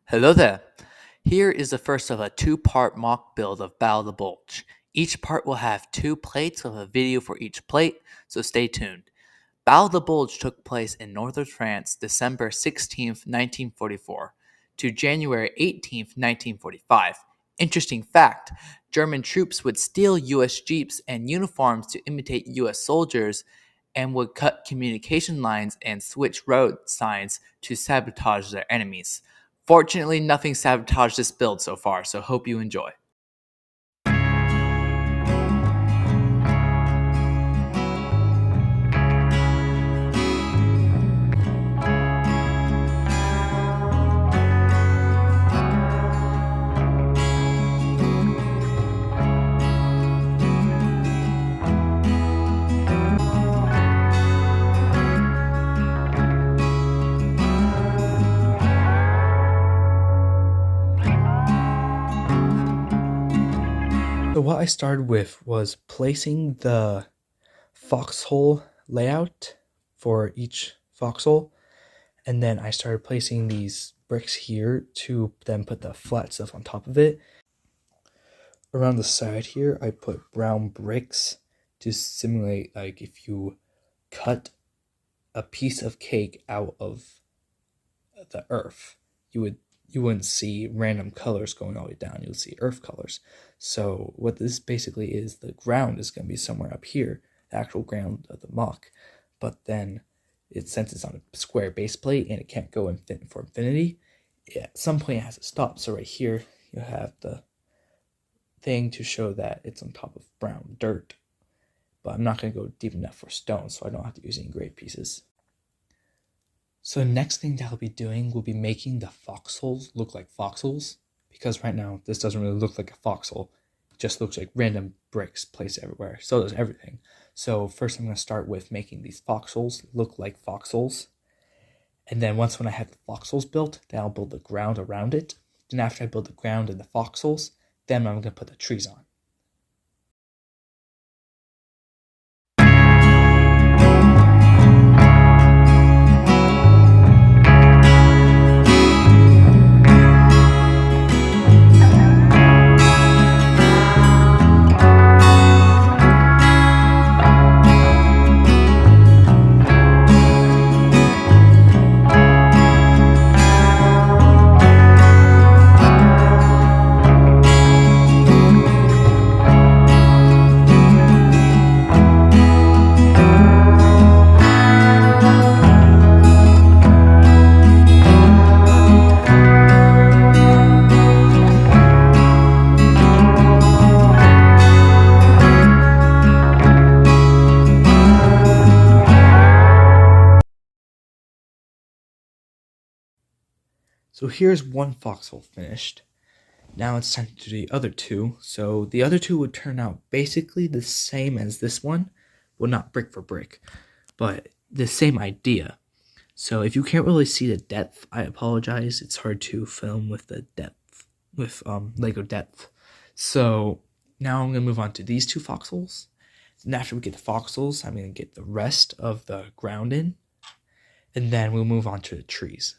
Hello there. Here is the first of a two-part mock build of Battle of the Bulge. Each part will have two plates with a video for each plate, so stay tuned. Battle of the Bulge took place in northern France December 16th, 1944 to January 18th, 1945. Interesting fact, German troops would steal US jeeps and uniforms to imitate US soldiers and would cut communication lines and switch road signs to sabotage their enemies. Fortunately, nothing sabotaged this build so far, so hope you enjoy. So what I started with was placing the foxhole layout for each foxhole, and then I started placing these bricks here to then put the flat stuff on top of it. Around the side here, I put brown bricks to simulate like if you cut a piece of cake out of the earth, you wouldn't see random colors going all the way down. You'll see earth colors. So what this basically is, the ground is going to be somewhere up here, the actual ground of the MOC. But then since it's on a square base plate and it can't go for infinity, at some point it has to stop. So right here, you have the thing to show that it's on top of brown dirt. But I'm not going to go deep enough for stone, so I don't have to use any grade pieces. So the next thing that I'll be doing will be making the foxholes look like foxholes, because right now this doesn't really look like a foxhole. It just looks like random bricks placed everywhere. So does everything. So first I'm going to start with making these foxholes look like foxholes. And then when I have the foxholes built, then I'll build the ground around it. Then after I build the ground and the foxholes, then I'm going to put the trees on. So here's one foxhole finished. Now it's time to do the other two. So the other two would turn out basically the same as this one. Well, not brick for brick, but the same idea. So if you can't really see the depth, I apologize. It's hard to film with the depth, with Lego depth. So now I'm going to move on to these two foxholes. And after we get the foxholes, I'm going to get the rest of the ground in. And then we'll move on to the trees.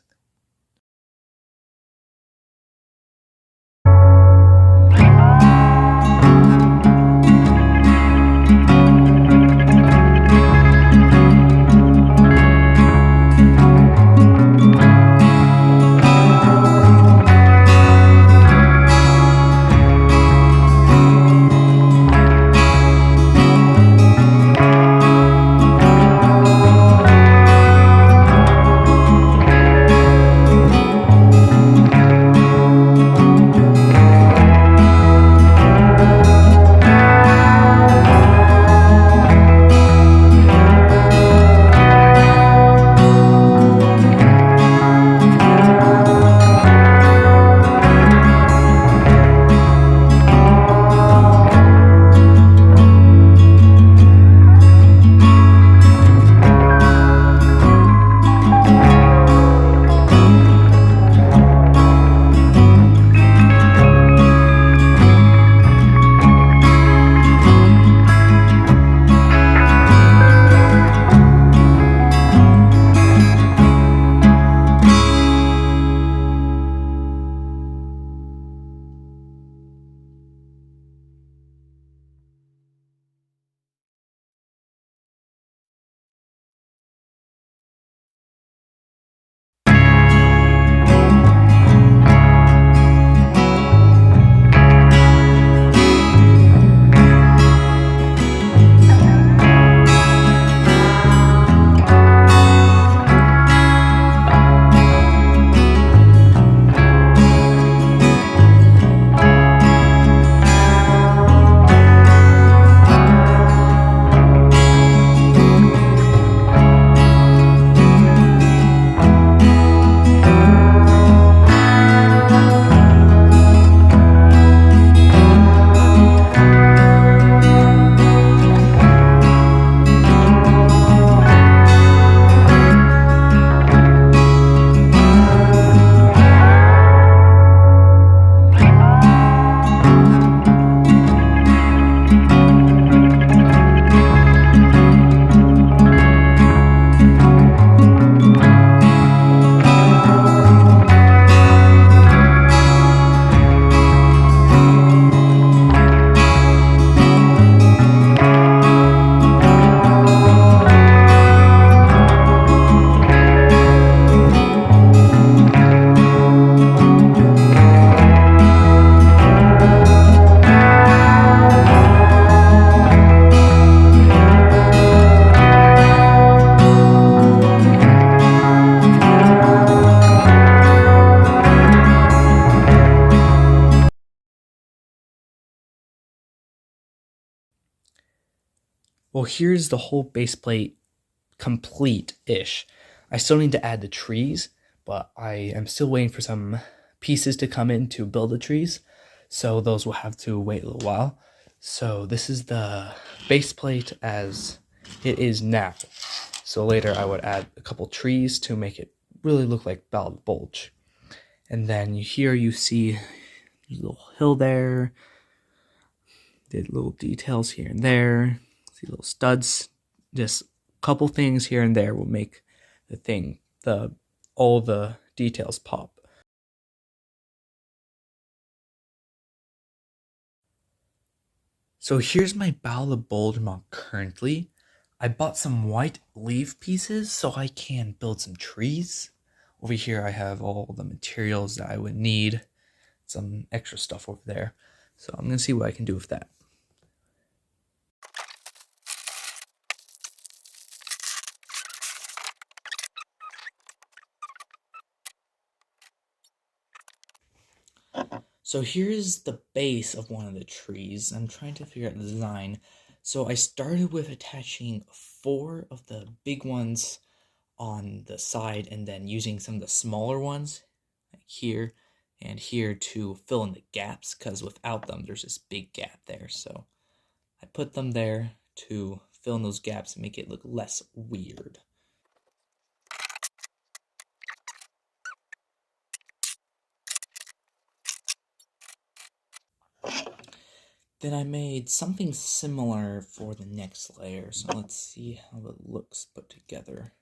Well, here's the whole base plate complete-ish. I still need to add the trees, but I am still waiting for some pieces to come in to build the trees, so those will have to wait a little while. So this is the base plate as it is now. So later I would add a couple trees to make it really look like Battle of the Bulge. And then here you see there's a little hill there. Did little details here and there. See little studs. Just a couple things here and there will make all the details pop. So here's my Battle of the Bulge MOC currently. I bought some white leaf pieces so I can build some trees. Over here I have all the materials that I would need. Some extra stuff over there. So I'm going to see what I can do with that. So here's the base of one of the trees. I'm trying to figure out the design. So I started with attaching 4 of the big ones on the side and then using some of the smaller ones like here and here to fill in the gaps, because without them there's this big gap there. So I put them there to fill in those gaps and make it look less weird. Then I made something similar for the next layer, so let's see how it looks put together.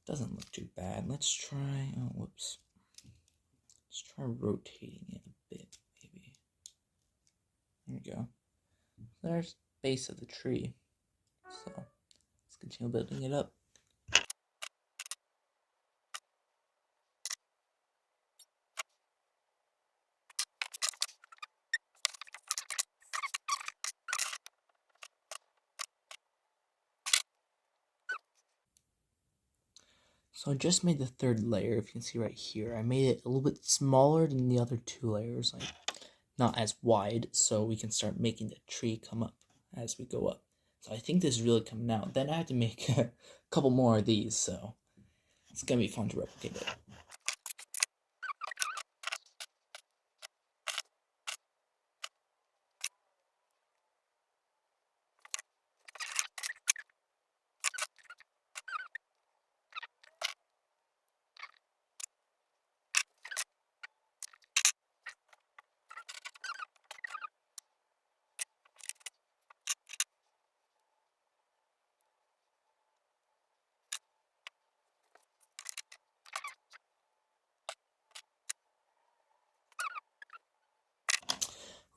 Doesn't look too bad. Let's try, oh whoops. Let's try rotating it a bit, maybe. There we go. There's the base of the tree. So let's continue building it up. So I just made the 3rd layer, if you can see right here. I made it a little bit smaller than the other 2 layers, like not as wide, so we can start making the tree come up as we go up. So I think this is really coming out. Then I have to make a couple more of these, so it's gonna be fun to replicate it.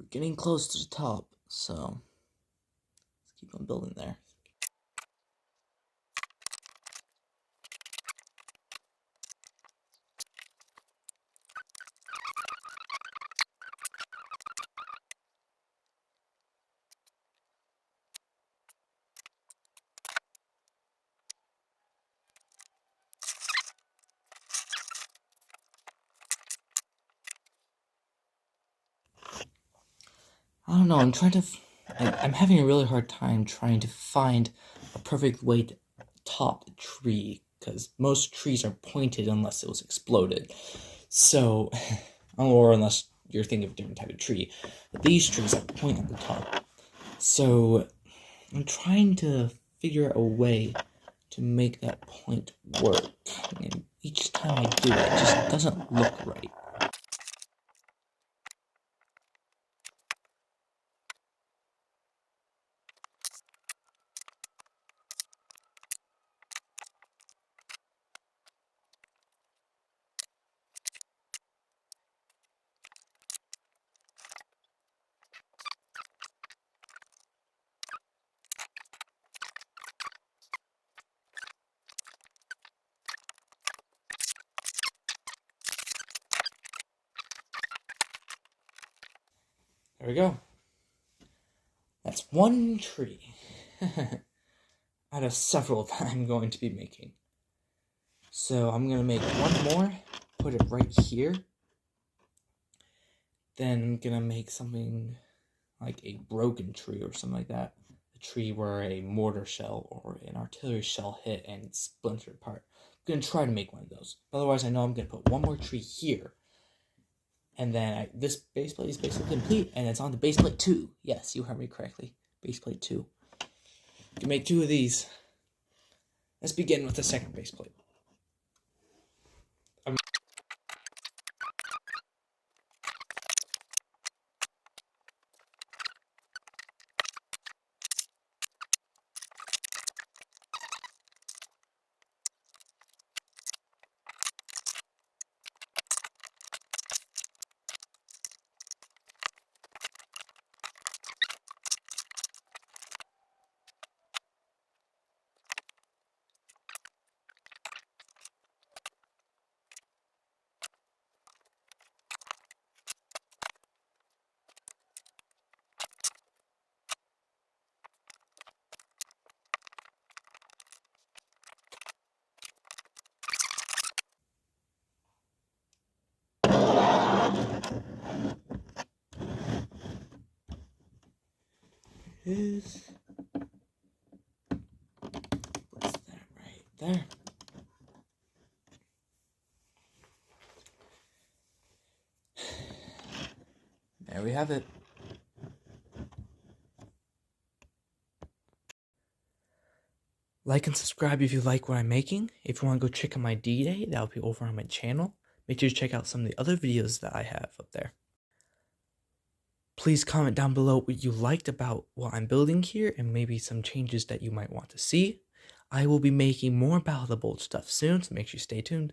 We're getting close to the top, so let's keep on building there. I don't know, I'm having a really hard time trying to find a perfect way to top the tree, because most trees are pointed unless it was exploded. So, or unless you're thinking of a different type of tree. But these trees have point at the top. So, I'm trying to figure out a way to make that point work. And each time I do it, it just doesn't look right. There we go. That's one tree out of several that I'm going to be making. So I'm going to make one more, put it right here. Then I'm going to make something like a broken tree or something like that. A tree where a mortar shell or an artillery shell hit and splintered apart. I'm going to try to make one of those. Otherwise, I know I'm going to put one more tree here. And then this base plate is basically complete, and it's on to base plate 2. Yes, you heard me correctly. Base plate 2. You can make 2 of these. Let's begin with the second base plate. Is what's that right there? There we have it. Like and subscribe if you like what I'm making. If you want to go check out my D-Day, that'll be over on my channel. Make sure to check out some of the other videos that I have up there. Please comment down below what you liked about what I'm building here and maybe some changes that you might want to see. I will be making more Battle of the Bulge stuff soon, so make sure you stay tuned.